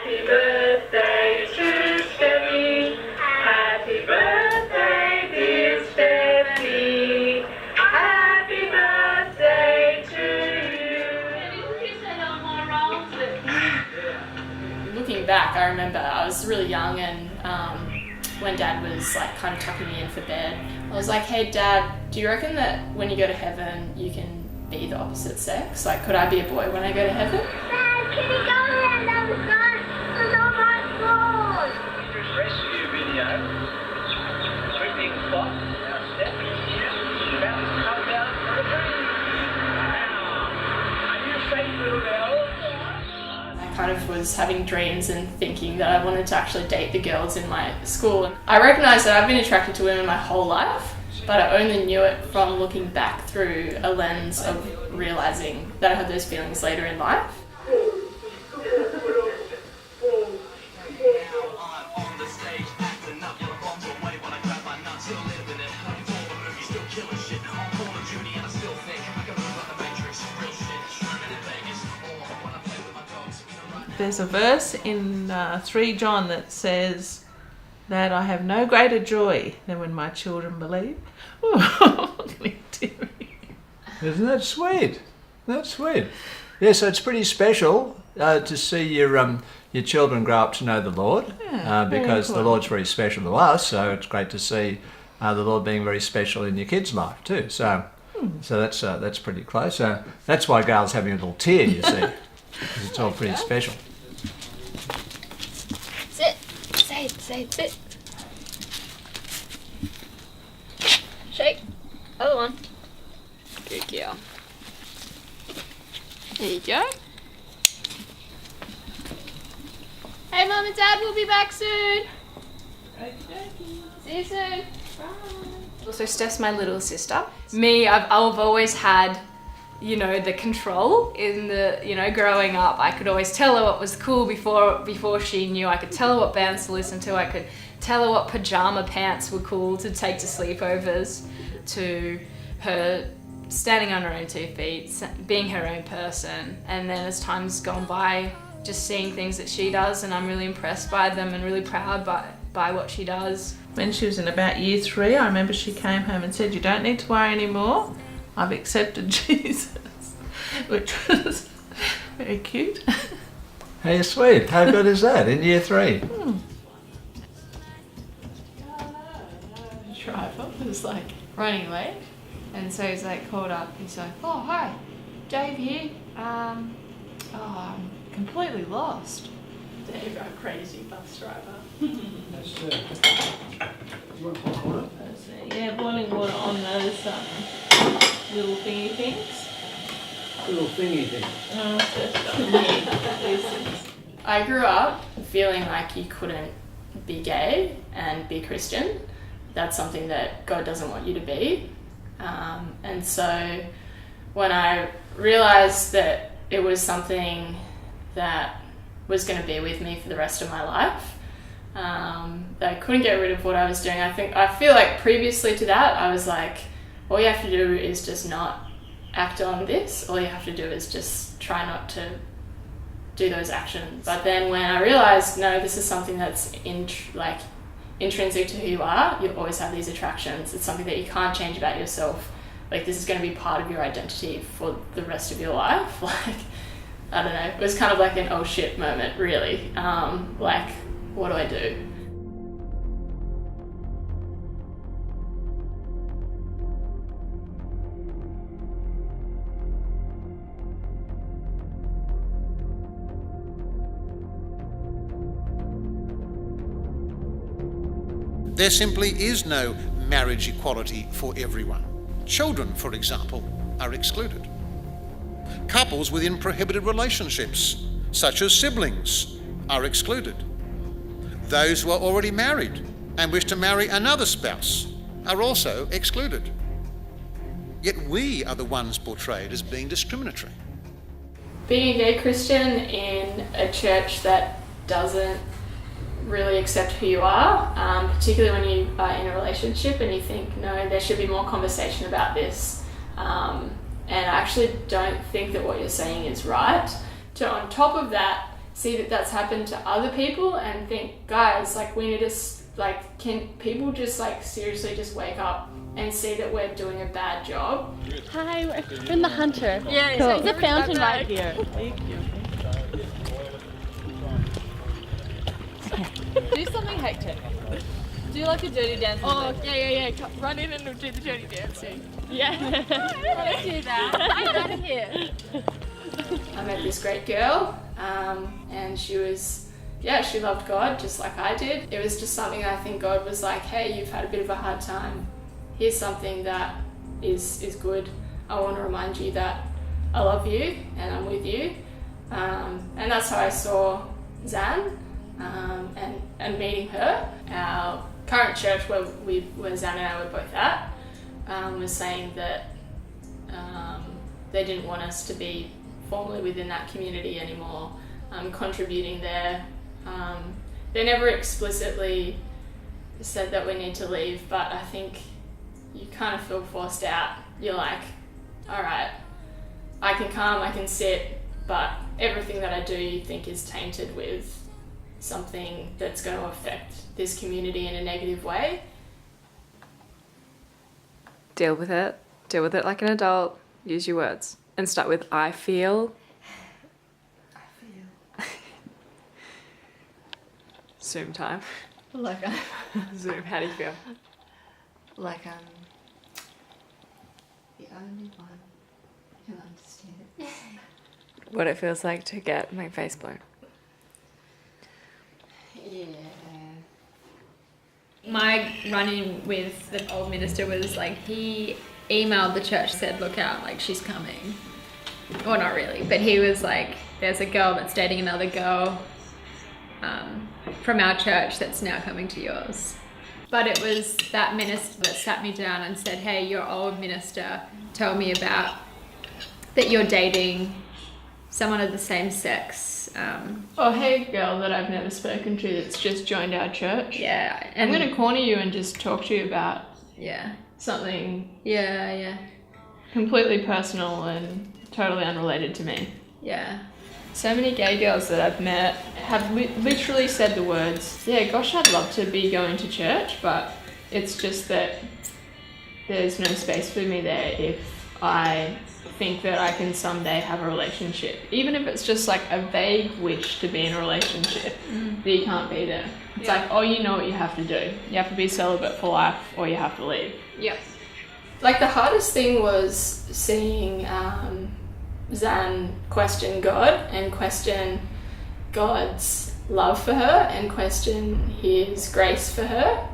Happy birthday to Steffi. Happy birthday, dear Steffi. Happy birthday to you. Looking back, I remember I was really young and when Dad was like kind of tucking me in for bed, I was like, hey Dad, do you reckon that when you go to heaven you can be the opposite sex? Like, could I be a boy when I go to heaven? Dad, can you go ahead and have a gun? There's all my clothes. Rescue video. Sweeping spot. Now Steff. About to come down for a breeze. Now, are you safe, little girl? I kind of was having dreams and thinking that I wanted to actually date the girls in my school. And I recognised that I've been attracted to women my whole life, but I only knew it from looking back through a lens of realising that I had those feelings later in life. There's a verse in 3 John that says that I have no greater joy than when my children believe. Isn't that sweet? That's sweet. Yeah, so it's pretty special to see your children grow up to know the Lord, because the Lord's very special to us. So it's great to see the Lord being very special in your kids' life too. So that's pretty close. So that's why Gail's having a little tear, you see, because it's all pretty special. Sit. Sit. Shake. Other one. Good girl. There you go. Hey Mum and Dad, we'll be back soon. See you soon. Bye. So Steff's my little sister. Me, I've always had, you know, the control in the, you know, growing up. I could always tell her what was cool before she knew. I could tell her what bands to listen to. I could tell her what pajama pants were cool to take to sleepovers, to her standing on her own 2 feet, being her own person. And then as time's gone by, just seeing things that she does, and I'm really impressed by them and really proud by what she does. When she was in about year 3, I remember she came home and said, "You don't need to worry anymore. I've accepted Jesus," which was very cute. Hey, sweet. How good is that in year 3? Driver was like running late, and so he's like called up. He's like, "Oh hi, Dave here. I'm completely lost." Dave, our crazy bus driver. Yeah, boiling water on those little thingy things. Little thingy thing. These things. I grew up feeling like you couldn't be gay and be Christian. That's something that God doesn't want you to be. And so when I realised that it was something that was going to be with me for the rest of my life, that I couldn't get rid of what I was doing. I feel like previously to that, I was like, all you have to do is just not act on this. All you have to do is just try not to do those actions. But then when I realised, no, this is something that's intrinsic to who you are. You always have these attractions. It's something that you can't change about yourself. Like, this is going to be part of your identity for the rest of your life. Like, I don't know. It was kind of like an oh shit moment, really. Like, what do I do? There simply is no marriage equality for everyone. Children, for example, are excluded. Couples within prohibited relationships, such as siblings, are excluded. Those who are already married and wish to marry another spouse are also excluded. Yet we are the ones portrayed as being discriminatory. Being a gay Christian in a church that doesn't really accept who you are, particularly when you are in a relationship and you think, no, there should be more conversation about this. And I actually don't think that what you're saying is right. So on top of that, see that that's happened to other people and think, guys, like we need to, like, can people just like seriously just wake up and see that we're doing a bad job? Hi, we're in the Hunter. Yeah, cool. so There's a fountain right here. Do something hectic. Do like a dirty dance. Oh, yeah. Run in and do the dirty dancing. Yeah. Let's do that. Get out of here. I met this great girl, and she was, she loved God just like I did. It was just something I think God was like, hey, you've had a bit of a hard time. Here's something that is good. I want to remind you that I love you and I'm with you. And that's how I saw Zan, and meeting her. Our current church where Zan and I were both at was saying that they didn't want us to be formally within that community anymore, contributing there. They never explicitly said that we need to leave, but I think you kind of feel forced out. You're like, all right, I can come, I can sit, but everything that I do you think is tainted with something that's going to affect this community in a negative way. Deal with it like an adult, use your words, and start with I feel. Zoom time. Like Zoom, how do you feel? like I'm the only one who understands. What it feels like to get my face blown. Yeah. My run-in with the old minister was like, he emailed the church, said, look out, like she's coming. Well, not really, but he was like, there's a girl that's dating another girl from our church that's now coming to yours. But it was that minister that sat me down and said, hey, your old minister told me about that you're dating someone of the same sex. Oh, hey, girl that I've never spoken to that's just joined our church. Yeah. I'm And going to corner you and just talk to you about yeah. something Yeah. completely personal and totally unrelated to me. Yeah. So many gay girls that I've met have literally said the words, yeah, gosh, I'd love to be going to church, but it's just that there's no space for me there if I think that I can someday have a relationship. Even if it's just like a vague wish to be in a relationship, that you can't be there. It's like, oh, you know what you have to do. You have to be celibate for life or you have to leave. Yep. Like the hardest thing was seeing Zan question God and question God's love for her and question his grace for her.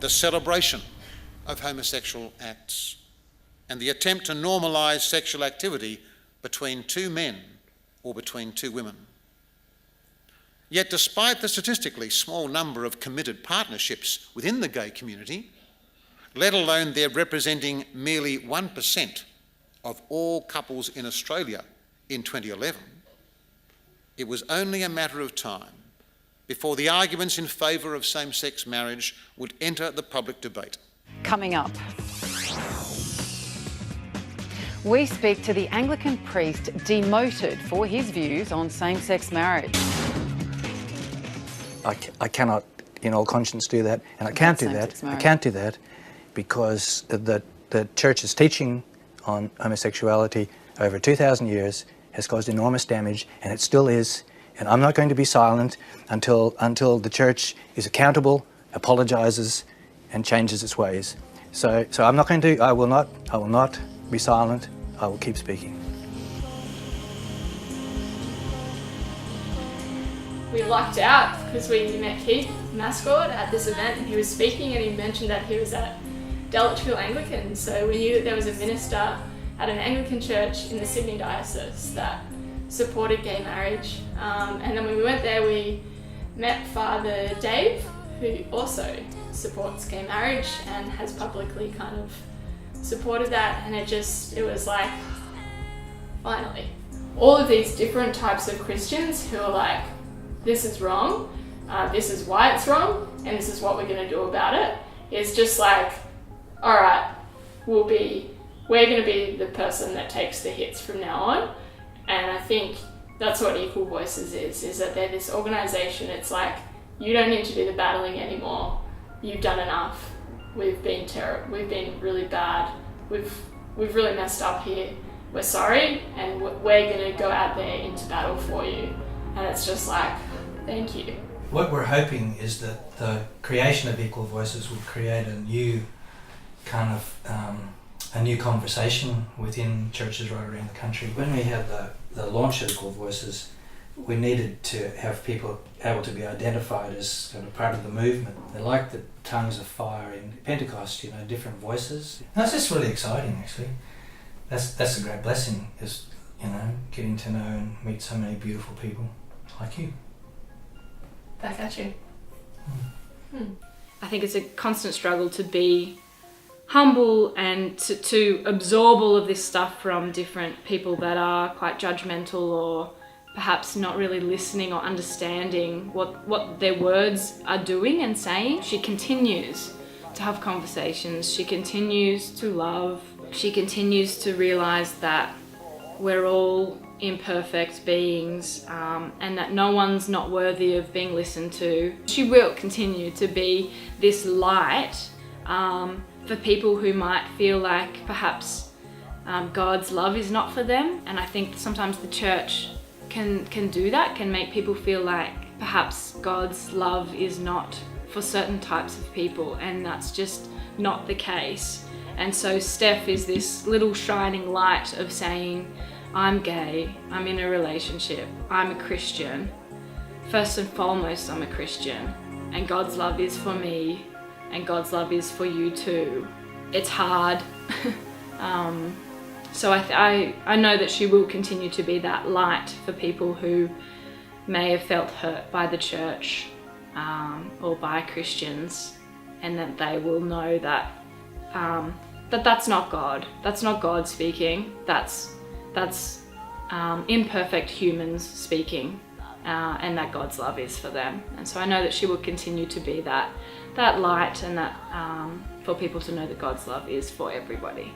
The celebration of homosexual acts and the attempt to normalise sexual activity between two men or between two women. Yet despite the statistically small number of committed partnerships within the gay community, let alone their representing merely 1% of all couples in Australia in 2011, it was only a matter of time before the arguments in favour of same-sex marriage would enter the public debate. Coming up, we speak to the Anglican priest demoted for his views on same-sex marriage. I cannot, in all conscience, do that, and I can't do that. I can't do that because the Church's teaching on homosexuality over 2,000 years has caused enormous damage, and it still is. And I'm not going to be silent until the Church is accountable, apologises, and changes its ways. So I'm not going to. I will not be silent. I will keep speaking. We lucked out because we met Keith Mascord at this event and he was speaking and he mentioned that he was at Delitchfield Anglican, so we knew that there was a minister at an Anglican church in the Sydney diocese that supported gay marriage. And then when we went there we met Father Dave, who also supports gay marriage and has publicly kind of supported that, and it was like, finally. All of these different types of Christians who are like, this is wrong, this is why it's wrong, and this is what we're going to do about it. It's just like, all right, we're going to be the person that takes the hits from now on. And I think that's what Equal Voices is that they're this organisation. It's like, you don't need to do the battling anymore. You've done enough. We've been really bad. We've really messed up here. We're sorry, and we're going to go out there into battle for you. And it's just like, thank you. What we're hoping is that the creation of Equal Voices will create a new kind of a new conversation within churches right around the country. When we had the launch of Equal Voices, we needed to have people able to be identified as sort of part of the movement. They're like the tongues of fire in Pentecost, you know, different voices. And that's just really exciting, actually. That's a great blessing, is, you know, getting to know and meet so many beautiful people like you. Back at you. I think it's a constant struggle to be humble and to absorb all of this stuff from different people that are quite judgmental or perhaps not really listening or understanding what their words are doing and saying. She continues to have conversations. She continues to love. She continues to realise that we're all imperfect beings and that no one's not worthy of being listened to. She will continue to be this light for people who might feel like perhaps God's love is not for them. And I think sometimes the church can do that, can make people feel like perhaps God's love is not for certain types of people, and that's just not the case. And so Steff is this little shining light of saying, I'm gay, I'm in a relationship, I'm a Christian. First and foremost, I'm a Christian, and God's love is for me, and God's love is for you too. It's hard. So I know that she will continue to be that light for people who may have felt hurt by the church or by Christians, and that they will know that that's not God. That's not God speaking. That's imperfect humans speaking, and that God's love is for them. And so I know that she will continue to be that light, and that for people to know that God's love is for everybody.